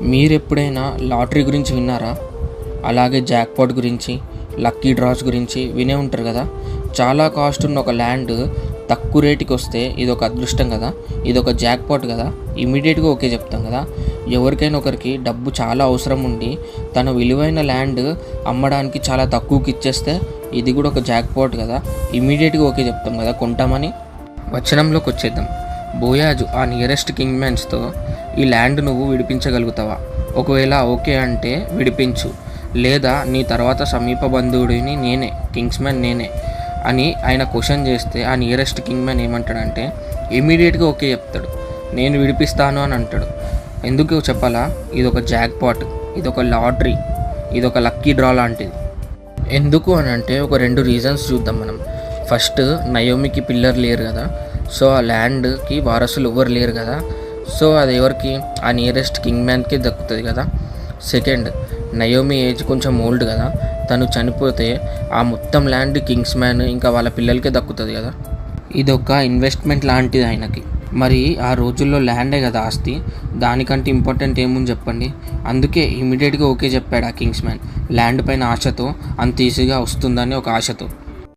మీరెప్పుడైనా లాటరీ గురించి విన్నారా? అలాగే జాక్పాట్ గురించి, లక్కీ డ్రాస్ గురించి వినే ఉంటారు కదా. చాలా కాస్ట్ ఉన్న ఒక ల్యాండ్ తక్కువ రేటుకి వస్తే ఇదొక అదృష్టం కదా, ఇదొక జాక్పాట్ కదా, ఇమీడియట్గా ఓకే చెప్తాం కదా. ఎవరికైనా ఒకరికి డబ్బు చాలా అవసరం ఉండి తన విలువైన ల్యాండ్ అమ్మడానికి చాలా తక్కువకి ఇచ్చేస్తే ఇది కూడా ఒక జాక్పాట్ కదా, ఇమీడియట్గా ఓకే చెప్తాం కదా, కొంటామని. వచనంలోకి వచ్చేద్దాం. బోయాజు ఆ నియరెస్ట్ కింగ్ మ్యాన్స్తో, ఈ ల్యాండ్ నువ్వు విడిపించగలుగుతావా? ఒకవేళ ఓకే అంటే విడిపించు, లేదా నీ తర్వాత సమీప బంధువుడిని నేనే, కింగ్స్మ్యాన్ నేనే అని ఆయన క్వశ్చన్ చేస్తే ఆ నియరెస్ట్ కింగ్ మ్యాన్ ఏమంటాడంటే ఇమీడియట్గా ఓకే చెప్తాడు, నేను విడిపిస్తాను అని అంటాడు. ఎందుకు చెప్పాలా? ఇదొక జాక్పాట్, ఇదొక లాటరీ, ఇదొక లక్కీ డ్రా లాంటిది. ఎందుకు అని అంటే ఒక 2 రీజన్స్ చూద్దాం మనం. ఫస్ట్, నయోమికి పిల్లర్ లేరు కదా, సో ఆ ల్యాండ్కి వారసులు ఎవరు లేరు కదా, సో అది ఎవరికి? ఆ నియరెస్ట్ కింగ్ మ్యాన్కి దక్కుతుంది కదా. సెకండ్, నయోమి ఏజ్ కొంచెం ఓల్డ్ కదా, తను చనిపోతే ఆ మొత్తం ల్యాండ్ కింగ్స్ మ్యాన్ ఇంకా వాళ్ళ పిల్లలకే దక్కుతుంది కదా. ఇదొక ఇన్వెస్ట్మెంట్ లాంటిది ఆయనకి. మరి ఆ రోజుల్లో ల్యాండే కదా ఆస్తి, దానికంటే ఇంపార్టెంట్ ఏముంది చెప్పండి. అందుకే ఇమీడియట్గా ఓకే చెప్పాడు ఆ కింగ్స్ మ్యాన్, ల్యాండ్ పైన ఆశతో, అంత ఈజీగా వస్తుందని ఒక ఆశతో.